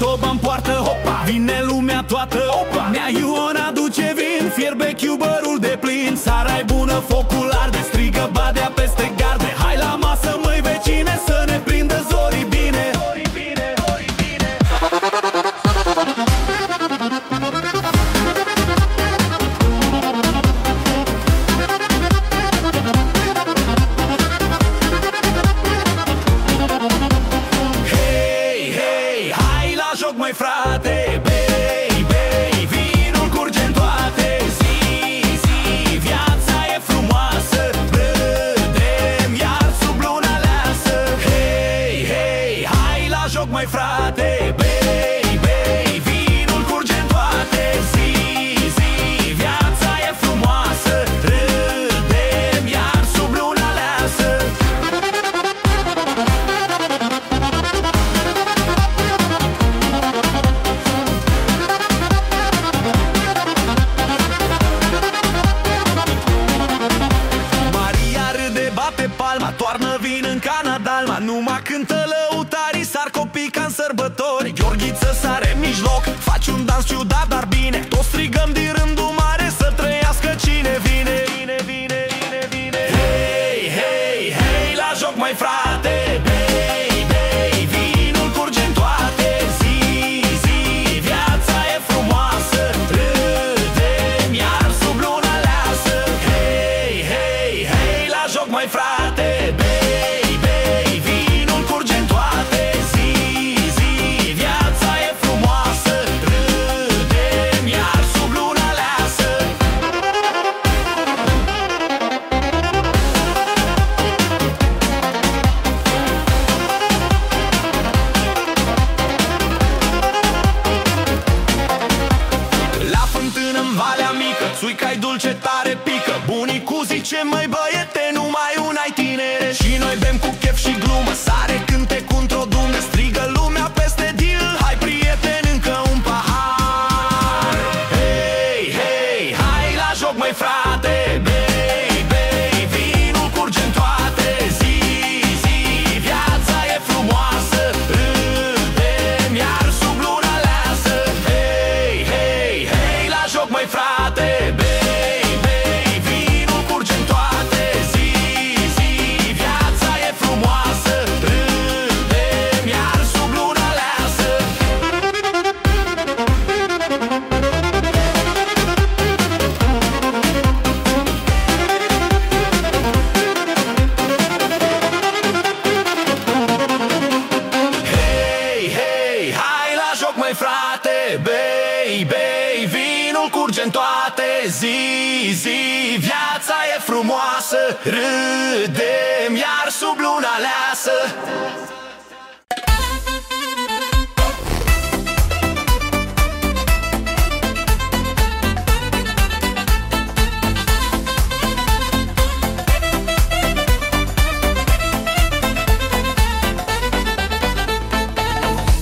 toba-n poartă, hopa, vine lumea toată, opa. Mea Iona duce vin, fierbe chiubărul de plin. Sara-i bună, focul arde, strigă badea peste garde. Hai la masă, măi vecine, să ne prindă zorii bine. Joc, măi frate, bei, bei, vinul curge-n toate zi, zi, viața e frumoasă, râdem iar sub luna leasă. Hei, hei, hai la joc, măi frate, bei, bei, vinul curge-n toate zi, zi, viața e frumoasă, râdem iar sub luna leasă. Palma, toarnă vin în cana dalma. Numai cântă lăutarii, sar copii ca-n sărbători. Gheorghiță sare în mijloc, faci un dans ciudat, dar bine. Toți strigăm din rândul mare să trăiască cine vine. Vine, vine, vine, vine. Hei, hei, hei, la joc, măi frate, bei, bei, vinul curge-n toate zi, zi, viața e frumoasă, râdem iar sub luna leasă. tare pică. Bunicul zice, măi băiete, numai una ai tinere. Și noi bem cu chef și glumă, sare cântecul într-o dună. Strigă lumea peste deal, hai prieten, încă un pahar. Hei, hei, hai la joc, măi frate. Bei, bei, vinul curge în toate. Zi, zi, viața e frumoasă. Râdem iar sub luna leasă. Hei, hei, hei, la joc, măi frate. Bei, bei, vinul curge în toate. Zi, zi, viața e frumoasă. Râdem iar sub luna leasă. Hei, hei, hai la joc, măi frate. Bei, bei, vinul curge în toate. Zi, zi, viața e frumoasă. Râdem iar sub luna leasă.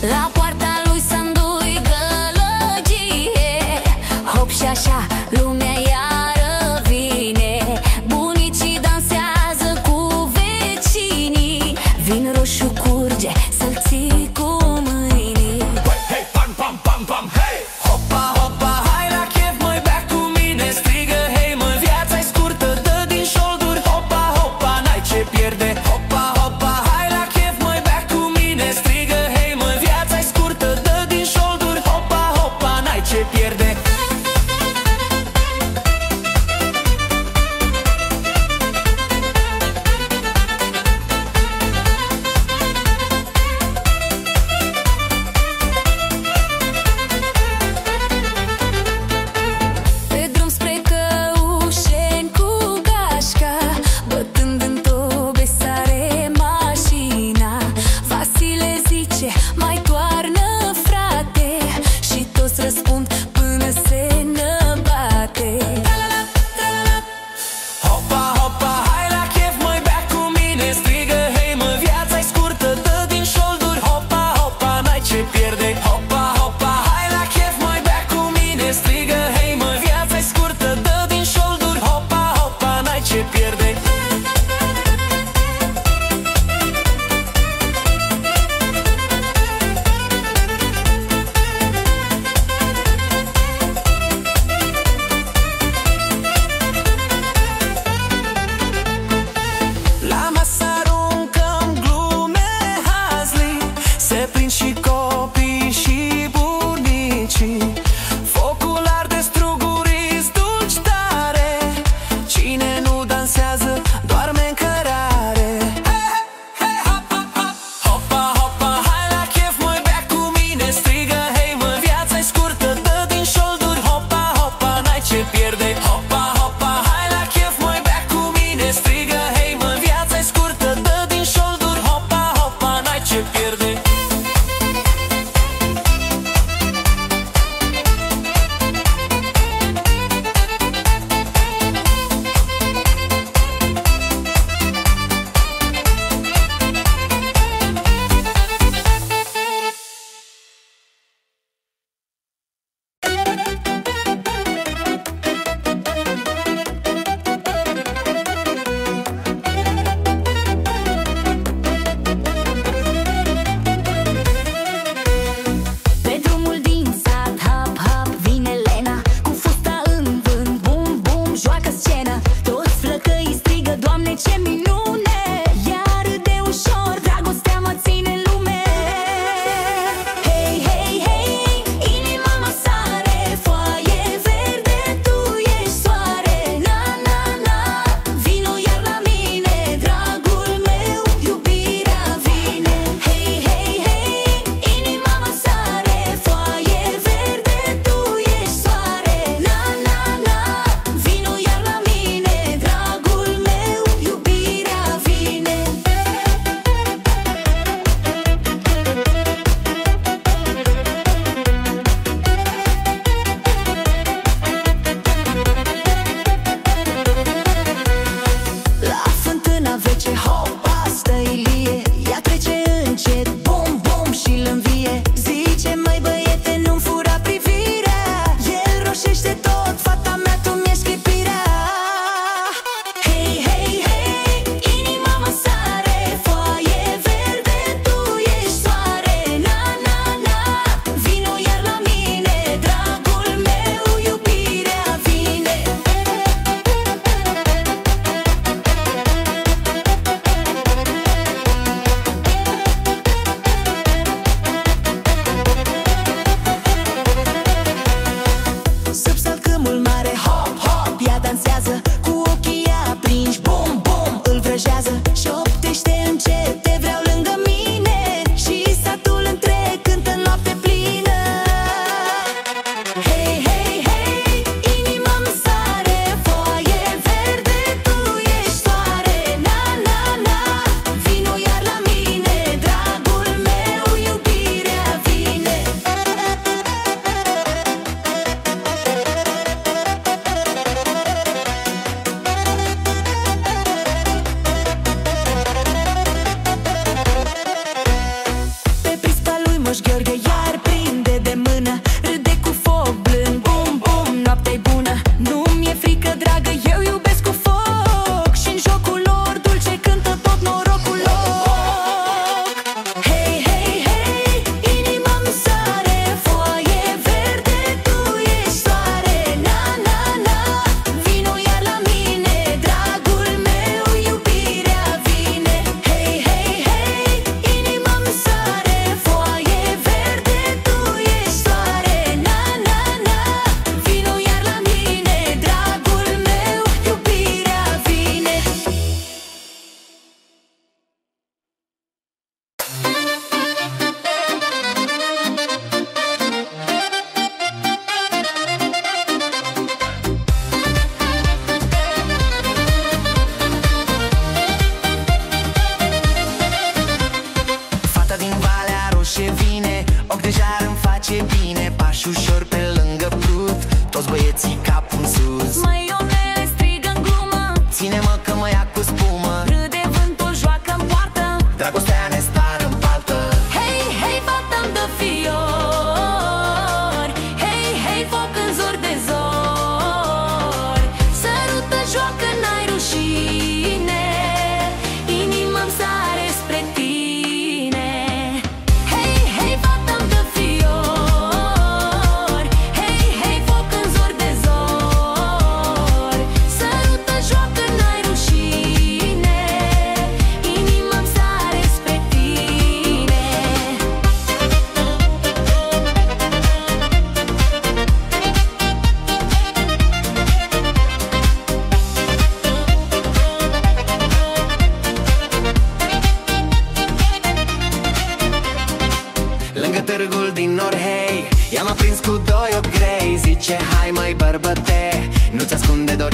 La poarta lui Sandui gălăgie, hop și așa, lumea iară vine. Bunicii dansează cu vecinii, vin roșu cu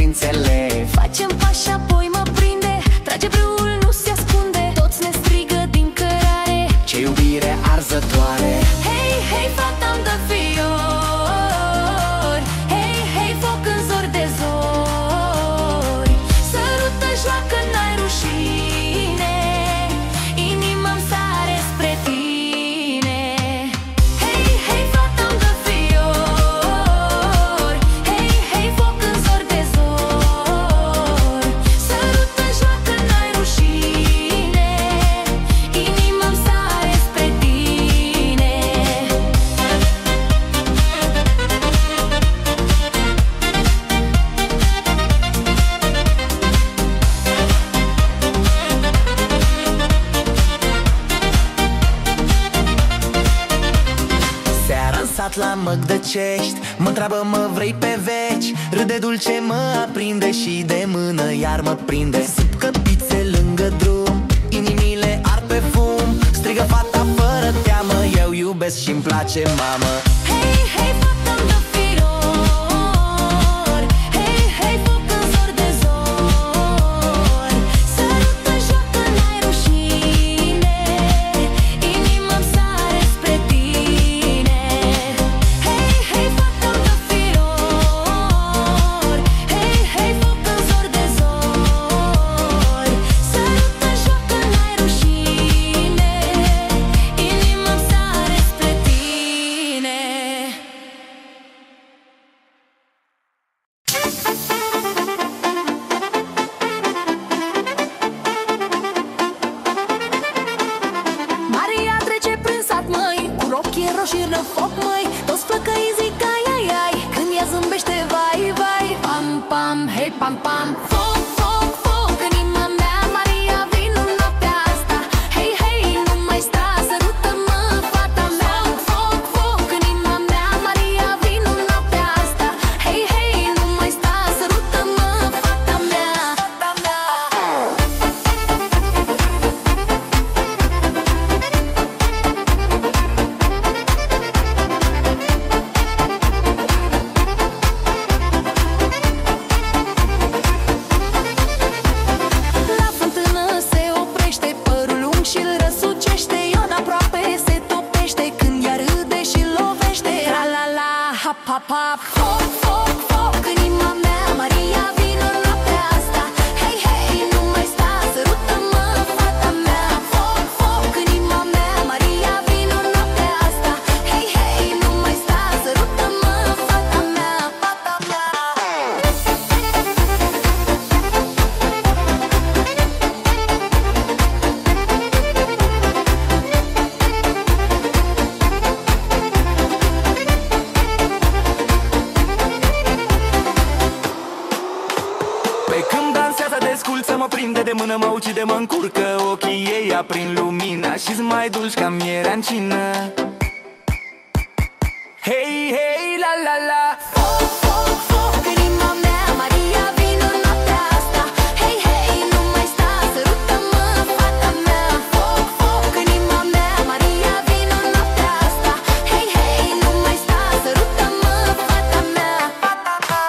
credințele. Facem pași, apoi mă prinde, trage brâul, nu se ascunde. Toți ne strigă din cărare, Ce iubire arzătoare. hei, hei, fata-mi dă fiori. Hei, hei, foc în zori de zori. Sărută, joacă, n-ai rușine, inima-mi sare spre tine. Hei, hei, fata-mi dă fiori. Hei, hei, foc în zori de zori. Sărută, joacă, n-ai rușine, inima-mi sare spre tine. Seara în sat la Măgdăcești, mă întreabă, mă vrei pe veci? Râde dulce, mă aprinde și de mână iar mă prinde. Sub căpițe lângă drum, inimile ar pe fum. Strigă fata fără teamă, eu iubesc și-mi place, mamă. Hei, hei, fata-mi dă fiori. Hei, hei, foc în zori de zori. Sărută, joacă, n-ai rușine, inima-mi sare spre tine. Hei, hei, fata-mi dă fiori. Hei, hei, foc în zori de zori. Sărută, joacă, n-ai rușine, inima-mi sare spre tine. Maria trece prin sat, măi, cu rochii roșii răfoc, măi. Toți flăcăii zic ai, ai, ai, când ea zâmbește, vai, vai. Pam, pam, hei, pam, pam. Foc, foc, foc, în inima mea, Maria, vino noaptea asta. Hei, hei, nu mai sta, sărută-mă, fata mea. Foc, foc, în inima mea, Maria, vino noaptea asta. Hei, hei, nu mai sta, sărută-mă, fata mea, fata mea. La fântână se oprește, părul lung și-l răsucește. Ion aproape se topește, când ea râde și lovește. Tra-la-la, hap, hap, hap. Foc, foc, foc, în inima mea, Maria, vino noaptea asta. Hei, hei, nu mai sta, sărută-mă, fata mea. Foc, foc, în inima mea, Maria, vino noaptea asta. Hei, hei, nu mai sta, sărută-mă, fata mea, fata mea. Pe când dansează desculță, mă prinde de mână, mă ucide, mă încurcă. Ochii ei aprind lumina și-s mai dulci ca mierea în cină. Hei, hei, la, la, la. Foc, foc, foc, în inima mea, Maria, vino noaptea asta. Hei, hei, nu mai sta, sărută-mă, fata mea. Foc, foc, în inima mea, Maria, vino noaptea asta. Hei, hei, nu mai sta, sărută-mă, fata mea, fata mea.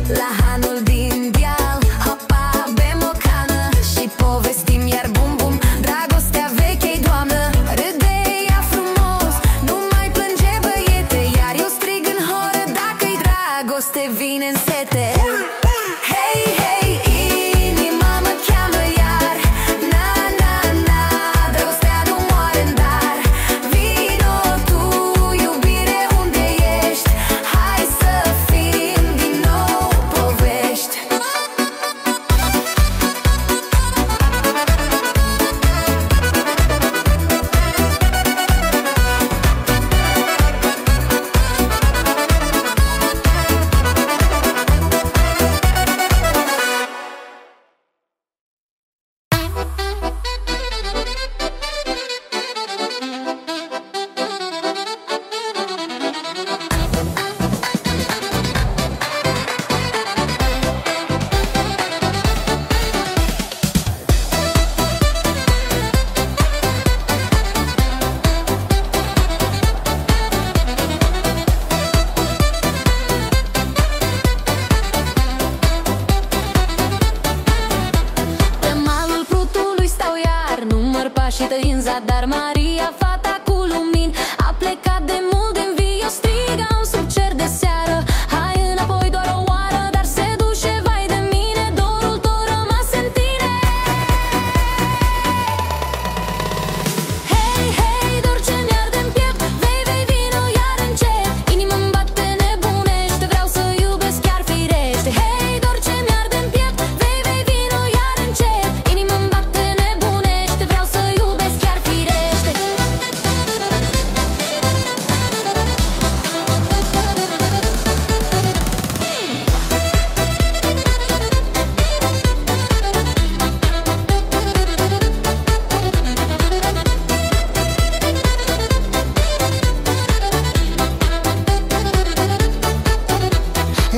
La hanul din deal, hopa, bem o cană și povestim iar bum bum. Dragostea veche-i doamnă, râde ea frumos, nu mai plânge băiete, iar eu strig în horă dacă-i dragoste vine în sete. Hei, hei, inima mă cheamă iar, na, na, na, dragostea nu moare în dar. Vino tu, iubire, unde ești? Hai să fim din nou povești. Pe malul Prutului stau iar, număr pașii tăi în zadar. Maria, fata cu lumini, a plecat de mult din vii. Eu strigam sub cer de seară, hai înapoi doar o oară. Dar se duce, vai de mine, dorul tot rămas în tine. Hei, hei, dor ce mi-arde-n piept, vei, vei, vino iar încet. Inima-mi bate nebunește, vreau să iubesc chiar firește. Hei, dor ce mi-arde-n piept, vei, vei, vino iar încet. Inima-mi bate nebunește, vreau să iubesc chiar firește.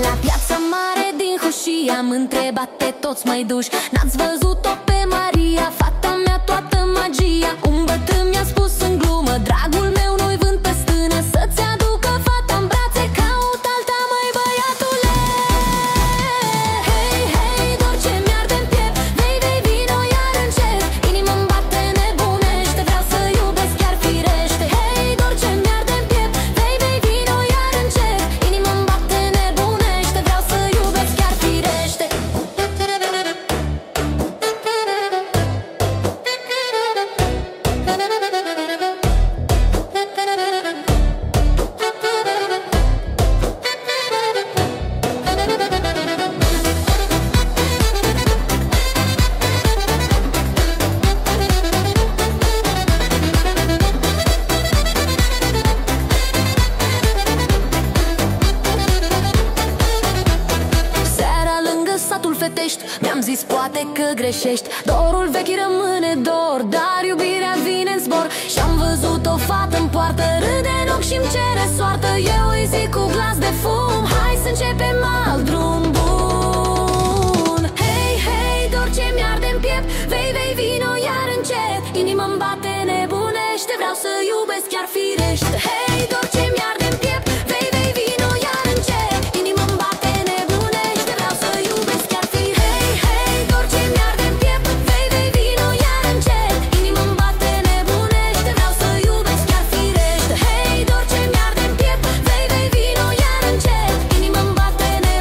La piața mare din Hoșia am întrebat pe toți mai duși, n-ați văzut-o pe Maria, fata mea toată magia. Un bătrân mi-a spus în glumă, dragul meu nu-i vând pe stână, să-ți aducă fata în brațe, caut alta, măi băiatule. Hei, hei, dor ce mi-arde-n piept, vei, vei, vino iar încet. Inima-mi bate nebunește, vreau să iubesc chiar firește. Hei, dor ce mi-arde-n piept, vei, vei, vino iar încet. Inima-mi bate nebunește, vreau să iubesc chiar firește. Seara lângă satul fetești, mi-am zis poate că greșești. Dorul vechi rămâne dor, dar iubirea vine în zbor. Și-am văzut o fată în poartă, râde în ochi și-mi cere soartă. Eu îi zic cu glas de fum, hai să începem alt drum bun. Hei, hei, dor ce mi-arde-n piept, vei, vei, vino iar încet. Inima-mi bate nebunește, vreau să iubesc chiar firește. Hei, dor ce mi-arde-n piept, vei, vei, vino iar încet. Inima-mi bate nebunește, vreau să iubesc chiar firește. Hei, hei, dor ce mi-arde-n piept, vei, vei, vino iar încet. Inima-mi bate nebunește, vreau să iubesc chiar firește. Hei, dor ce mi-arde-n piept, vei, vei, vino iar încet. Inima-mi bate nebunește,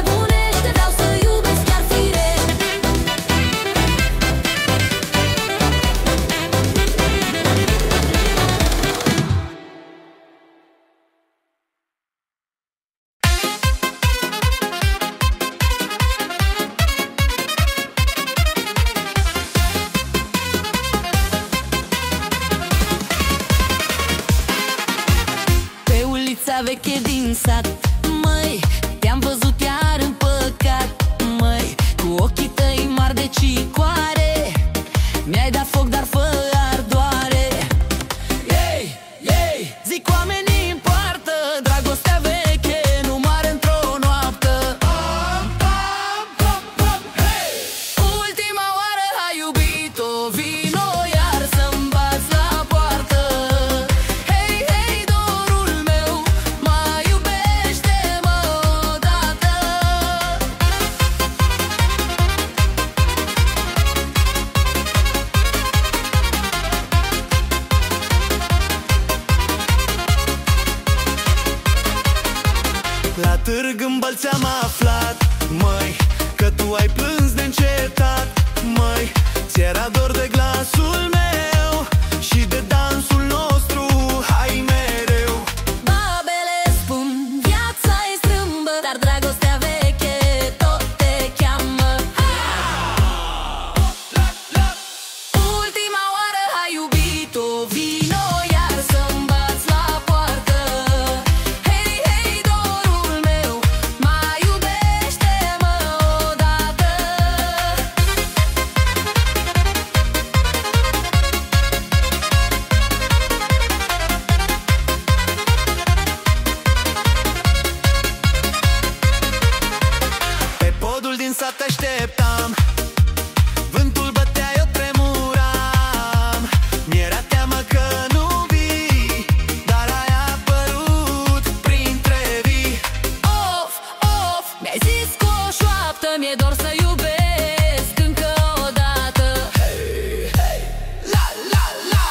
să te așteptam. Vântul bătea, eu tremuram. Mi-era teamă că nu vii, dar ai apărut printre vii. Of, of, mi-ai zis cu o șoaptă, mi-e dor să iubesc încă o dată. Hey, hey, la, la, la.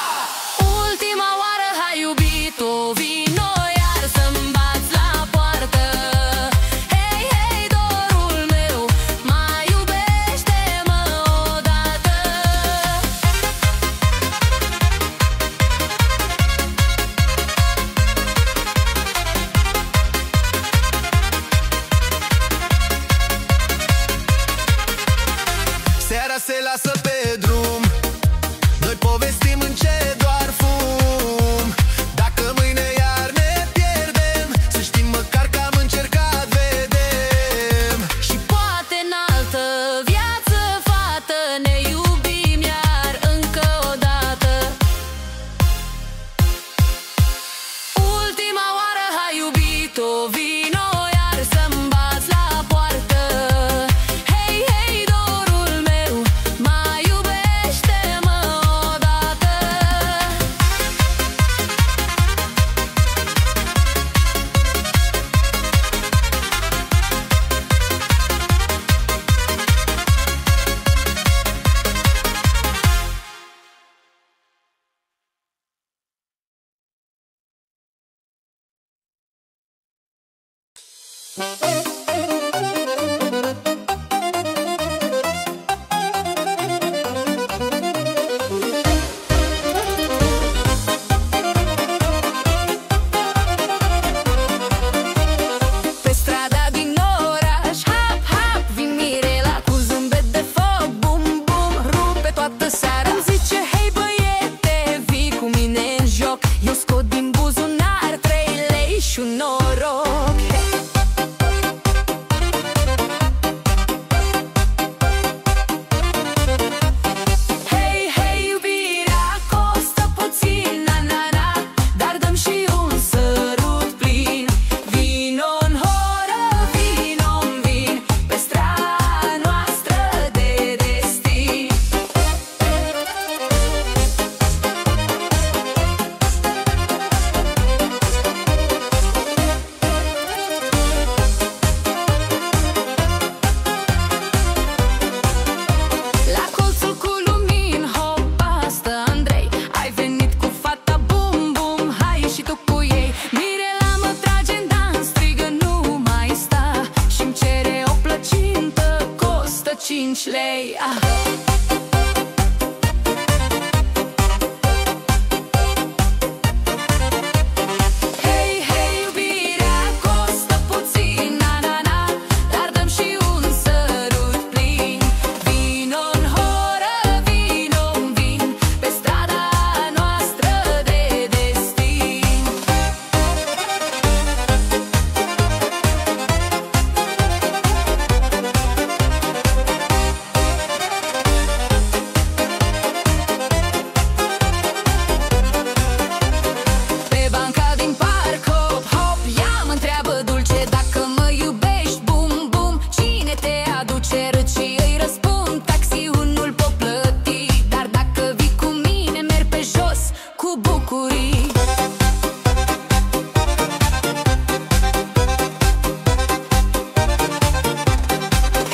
Ultima oară, hai iubito, vino iar să-mi bați la poartă. Hei, hei, dorul meu, mai iubește-mă odată. Seara se lasă pe drum, noi povestim în ce doar fum. Dacă mâine iar ne pierdem, să știm măcar că am încercat, vedem. Și poate în altă viață, fată, ne iubim iar încă o dată. Ultima oară, hai iubito, vino iar să-mi bați la poartă. Hei, hei, dorul meu, mai iubește-mă odată. Pe strada din oraș, hap, hap, vin Mirela cu zâmbet de foc, bum, bum, rupe toată seara. Îmi zice, hei băiete, vii cu mine în joc. Eu scot din buzunar 3 lei și un noroc. Hei, hei, iubirea costă puțin, na, na, na, dar dăm și un sărut plin. Vino-n horă, vino-n vin, pe strada noastră de destin. La colțul cu lumini, hopa, stă Andrei. Ai venit cu fata, bum, bum, hai și tu cu ei. Mirela mă trage în dans, strigă, nu mai sta, și-mi cere o plăcintă, costă 5 lei. Ah. Hei, hei, iubirea costă puțin, na, na, na, dar dăm și un sărut plin. Vino-n horă, vino-n vin, pe strada noastră de destin. Pe banca din parc, hop, hop, ea mă întreabă dulce dacă mă iubești, bum, bum, cine te aduce? Râd și îi răspund, taxiunul pot plăti, dar dacă vii cu mine, merg pe jos cu bucurii.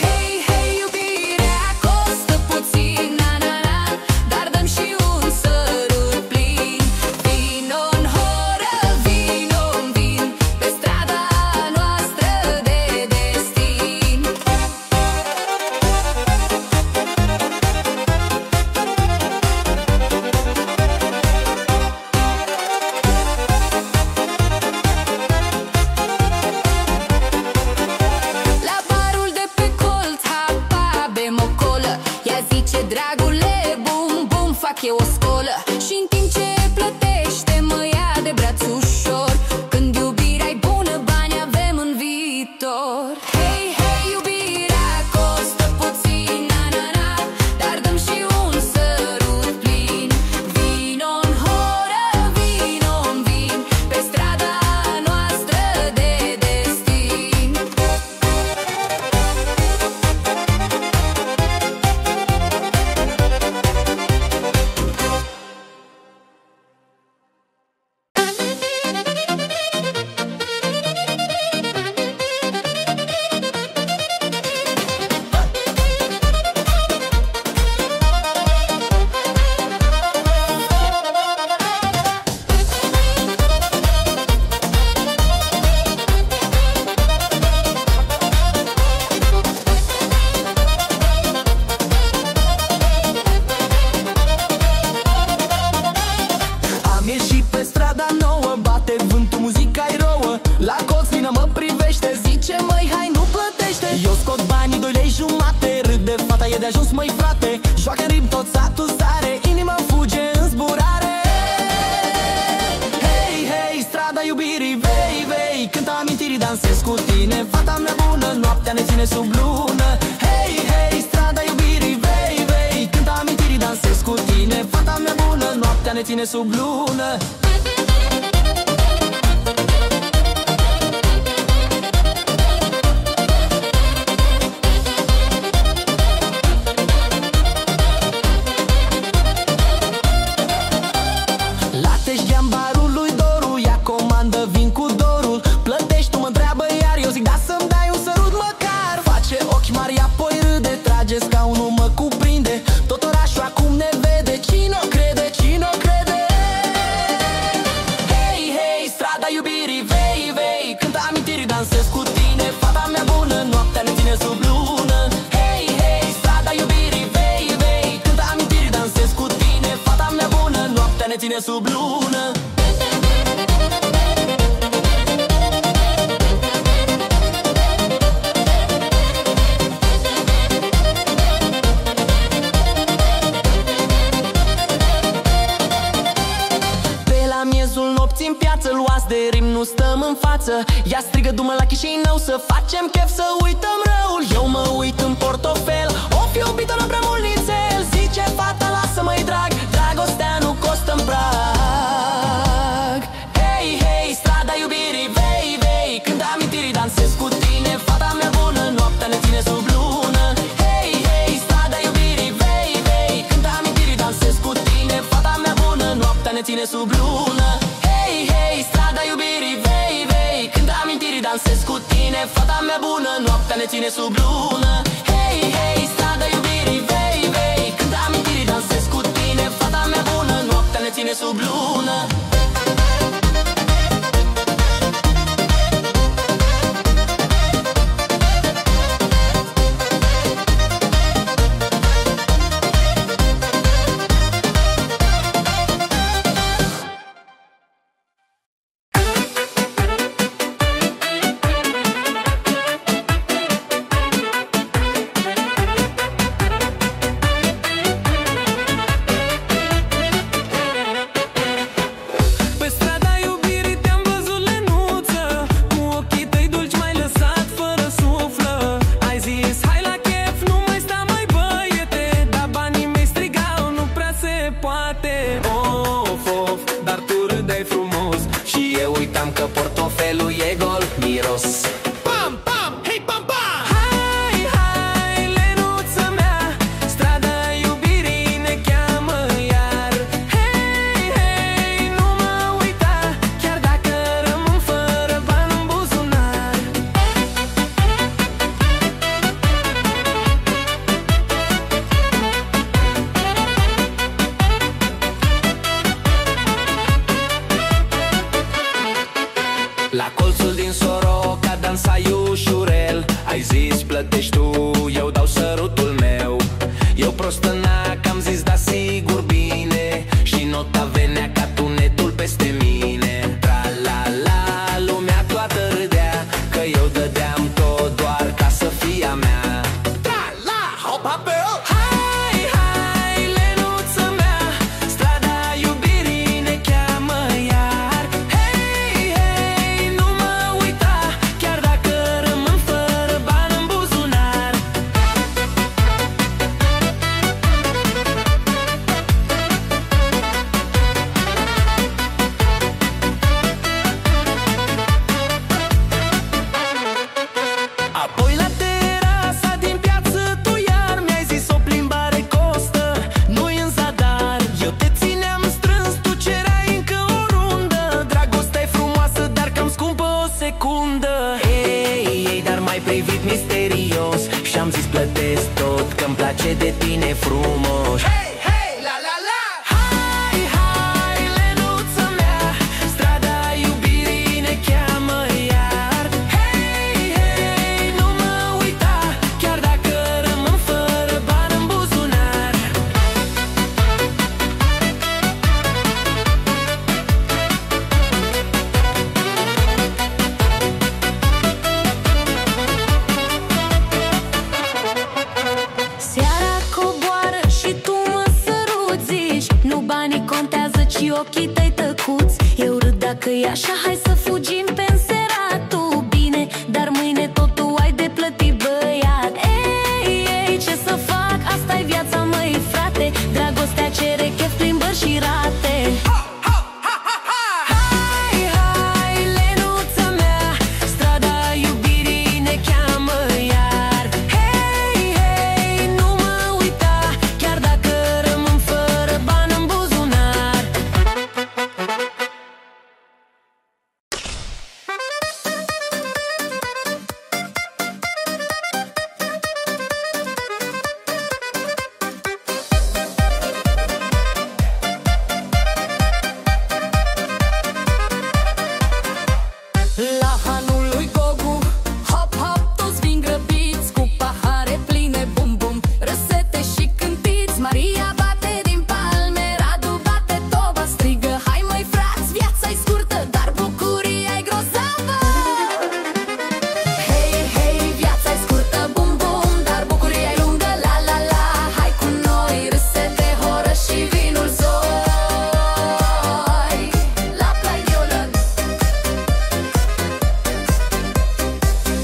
Hei, hei, iubirea costă puțin, na, na, na, dar dăm și un sărut plin. Vino-n horă, vino-n vin, pe strada noastră de destin. La barul de pe colț, hapa, bem o colă. Ea zice, dragule, bum, bum, fac eu o scolă. Și în timp ce plătește, mă ia de braț ușor. Când iubirea-i bună, bani avem în viitor. Hei, hei, iubirea costă puțin, na, na, na, dar dăm și un sărut plin. Vino-n horă, vino-n vin, pe strada noastră de destin. plătește. Eu scot banii, 2 lei jumate, râde fata, e de ajuns, măi frate. Joacă în ritm, tot satul sare, inima fuge în zburare. Hei, hei, strada iubirii, vei, vei, cântă amintirii, dansez cu tine. Fata mea bună, noaptea ne ține sub lună. Hei, hei, strada iubirii, vei, vei, cântă amintirii, dansez cu tine. Fata mea bună, noaptea ne ține sub lună. Scaunul mă cuprinde, tot orașul acum ne vede. Cine o crede, cine o crede? Hei, hei, strada iubirii, vei, vei, cântă amintirii, dansez cu tine. Fata mea bună, noaptea ne ține sub lună. Hei, hei, strada iubirii, vei, vei, cântă amintirii, dansez cu tine. Fata mea bună, noaptea ne ține sub lună. În piață, luați de rim, nu stăm în față. Ea strigă, du-mă la Chișinău, să facem chef, să uităm răul. Eu mă uit în portofel, o fi iubită, nu prea mult nițel. Zice fata, lasă-mă-i drag, dragostea nu costă în prag. Hei, hei, strada iubirii, vei, vei, cântă amintirii, dansez cu tine. Fata mea bună, noaptea ne ține sub lună. Hei, hei, strada iubirii, vei, vei, cântă amintirii, dansez cu tine. Fata mea bună, noaptea ne ține sub lună. Hei, hei, strada iubirii, vei, vei, cântă amintirii, dansez cu tine. Fata mea bună, noaptea ne ține sub lună. Hei, hei, strada iubirii, vei, vei, cântă amintirii, dansez cu tine. Fata mea bună, noaptea ne ține sub lună. La colțul din Soroca dansai ușurel. Ai zis plătești tu, eu dau sărutul meu. Eu prostănac, am zis da sigur bine. Și nota venea ca tunetul peste mine. Tra-la-la, lumea toată râdea, că eu dădeam tot doar ca să fie a mea. Tra-la, hop-hop-o! Misterios și-am zis plătesc tot, că-mi place de tine frumos. Hey, hey, la la la! Hai, hai, Lenuța mea, strada iubirii ne cheamă iar. Hei, hei, nu mă uita, chiar dacă rămân fără bani în buzunar. ochii tăi tăcuți. Eu râd dacă e așa, hai să fugim pe înseratul. Bine, dar mâine totul ai de plătit, băiat. Ei, ei, ce să fac? Asta-i viața, măi, frate. Dragostea cere chef, plimbări și rate. Hai, hai, Lenuța mea, strada iubirii ne cheamă iar. Hei, hei, nu mă uita, chiar dacă rămân fără bani în buzunar. La hanul lui Gogu, hop, hop, toți vin grăbiți, cu pahare pline, bum, bum, răsete și cântiți. Maria bate din palme, Radu bate toba, strigă: hai măi frați, viața-i scurtă, dar bucuria-i grozavă. Hei, hei, viața-i scurtă, bum, bum, dar bucuria-i lungă, la, la, la. Hai cu noi, râsete, horă și vinul zoi. La Plaiolan.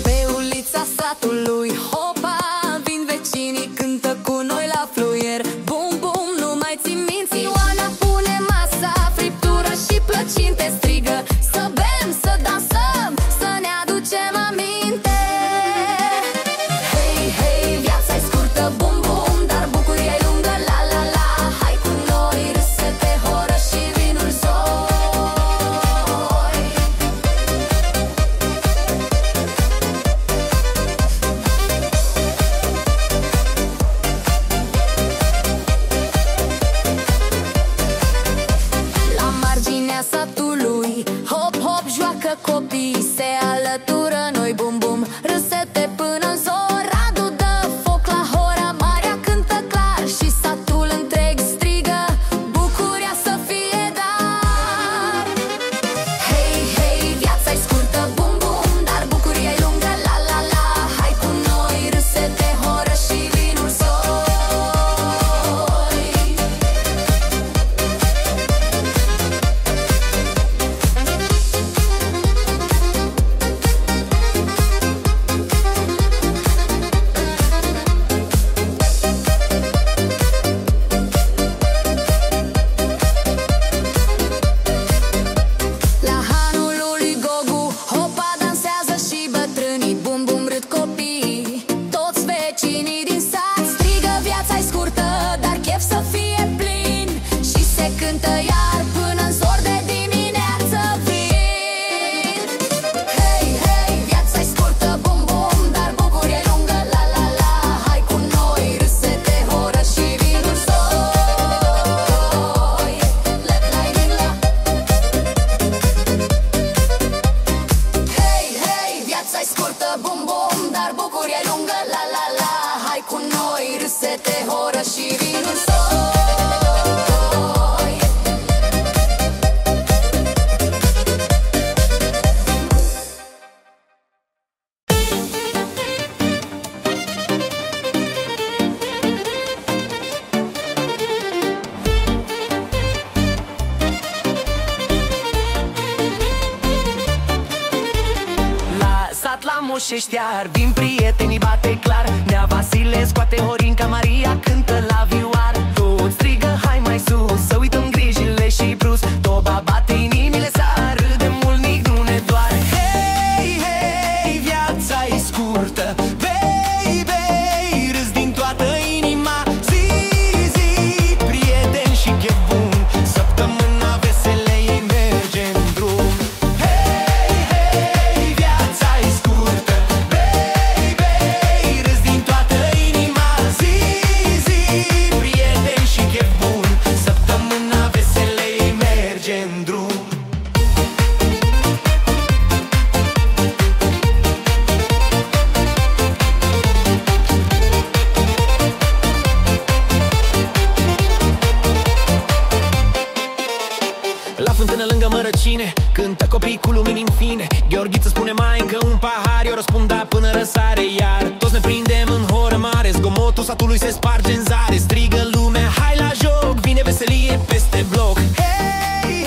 Pe ulița satului, hopa, vin vecinii, cântă cu noi la fluier. Bum, bum, nu mai țin minți, Ioana pune masa, friptură și plăcinte, strigă: să bem, să dansăm, să ne aducem aminte. Hei, hei, viața-i scurtă, bum, bum, dar bucuria-i lungă, la, la, la. Hai cu noi, râsete, horă și vinul zoi. La marginea satului, hop, hop, joacă copii, se alătură noi, bum, bum, râsete până în zor. Radu dă foc la hora, Maria cântă clar și satul întreg strigă: bucuria să fie dar. Hei, hei, viața-i scurtă, bum, bum, dar bucuria-i lungă, la, la, la. Hai cu noi, râsete, horă și vinul zoi. La hanul lui Gogu, hopa, dansează și bătrânii, bum, bum, râd copiii. Toți vecinii din sat strigă: viața-i scurtă, dar chef să fie plin. Și se cântă iar până în zor de dimineață vin. Hei, hei, viața-i scurtă, bum, bum, dar bucuria-i lungă, la, la, la. Hai cu noi, râsete, horă și vinul zoi. Let light in la. Hei, hei, viața-i scurtă, bum, bum, dar bucuria-i lungă, la, la, la. Hai cu noi, râsete, horă și vinul zoi. La sat, la Moșești, iar vin prietenii, bate clar. Nea Vasile scoate Horinca, Maria cântă la vioar. Toți strigă: hai mai sus, să uităm grijile și brusc. Toba bate inimile, să râdem mult, nici nu ne doare. Hei, hei, viața-i scurtă, bei, bei, râs din toată inima. Zi, zi, prieteni și chef bun, săptămâna veselă ei merge în drum. Hei, hei, viața-i scurtă, bei, bei, râs din toată inima. Zi, zi, prieteni și chef bun, săptămâna veselă ei merge în drum. La fântână lângă mărăcine cântă copii cu lumini în fine. Gheorghiță spune: mai încă un pahar. Eu răspund: da, până răsare. Iar toți ne prindem în horă mare. Zgomotul satului se sparge în zare. Strigă lumea: hai la joc, vine veselie peste bloc. Hei,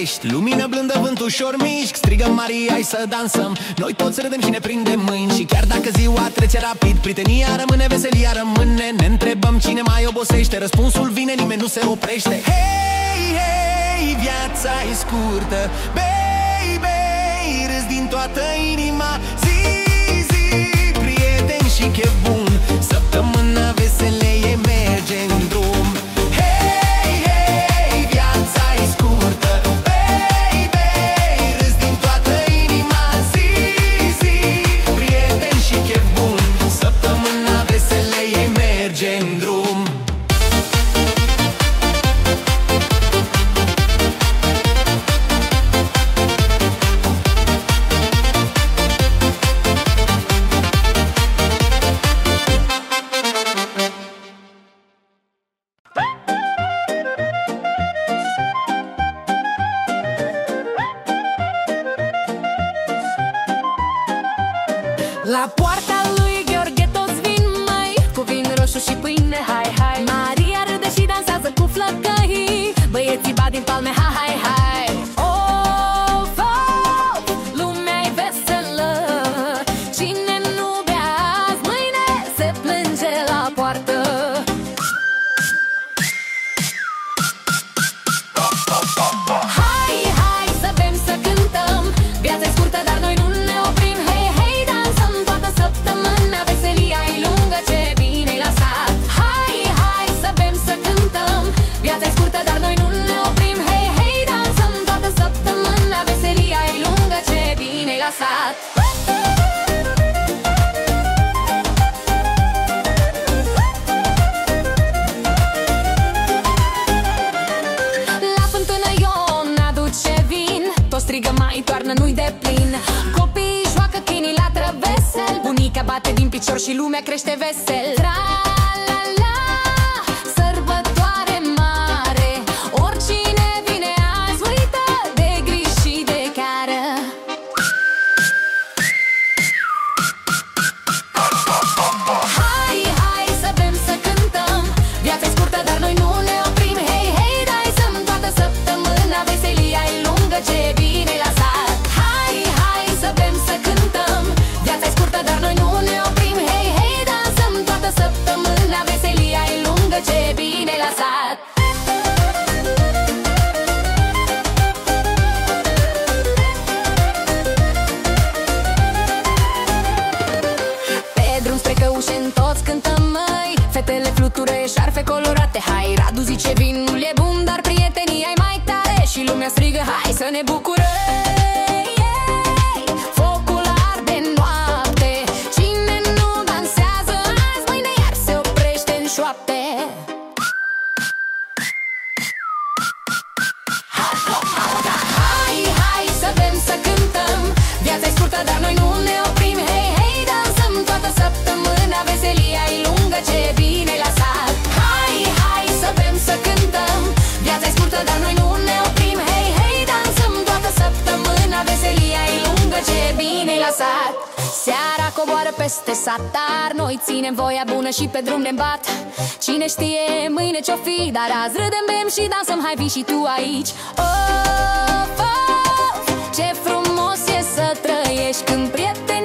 ești. Lumină blândă, vânt ușor mișc, strigă Maria, hai să dansăm. Noi toți râdem și ne prindem mâini. Și chiar dacă ziua trece rapid, prietenia rămâne, veselia rămâne. Ne întrebăm cine mai obosește, răspunsul vine, nimeni nu se oprește. Hei, hei, viața e scurtă, baby, râzi din toată inima. Zi, zi, prieteni și chef bun, săptămâna veselie merge în drum. Hei, hei, viața e scurtă, baby, râzi din toată inima. Zi, zi, prieteni și chef bun, săptămâna veselie merge în drum. La poarta lui Gheorghe toți vin, măi, cu vin roșu și pâine, hai, hai. Maria râde și dansează cu flăcăi, băieții bat din palme, hai, hai, hai. Of, of, lumea-i veselă, cine nu bea azi, mâine se plânge la poartă. Hai, hai să bem, să cântăm, viața-i scurtă, dar noi nu ne oprim. Hei, hei, dansăm toată săptămâna, veselia-i lungă, ce bine-i lăsat. Hai, hai să bem, să cântăm, viața-i scurtă, dar noi nu ne oprim. Hei, hei, dansăm toată săptămâna, veselia-i lungă, ce bine-i lăsat. La fântână Ion aduce vin, toți strigă mai toarnă, nu-i de plin. Copiii joacă chinii la trăvesel, bunica bate din picior și lumea crește vesel. Tra-la-la, sărbătoare mare, oricine vine azi uită de griji și de cară. Hai, hai să bem, să cântăm, viața-i scurtă, dar noi nu ne oprim. Hei, hei, dansăm toată săptămâna, veselia-i lungă, ce bine-i lăsat. Hai, hai să bem, să cântăm, viața-i scurtă, dar noi nu ne oprim. Hei, hei, dansăm toată săptămâna, veselia-i lungă, ce bine-i lăsat. Pe drum spre Căușeni toți cântăm, măi, fetele flutură șarfe colorate. Hai, Radu zice vinul e bun, dar prietenia-i mai tare. Și lumea strigă, hai să ne bucurăm. Focul arde noapte, cine nu dansează azi, mâine iar se oprește în șoapte. Hai, hai să bem, să cântăm, viața-i scurtă, dar noi nu ne oprim. Hei, hei, dansăm toată săptămâna, veselia-i lungă, ce bine-i lăsat. Hai, hai să bem, să cântăm, viața-i scurtă, dar noi nu ne oprim. Hei, hei, dansăm toată săptămâna, veselia-i lungă, ce bine-i lăsat. Seara coboară peste satar, noi ținem voia bună și pe drum ne bat. Cine știe mâine ce-o fi, dar azi râdem, bem și dansăm, hai vii și tu aici. Of, of, ce frumos e să trăiești când prieteni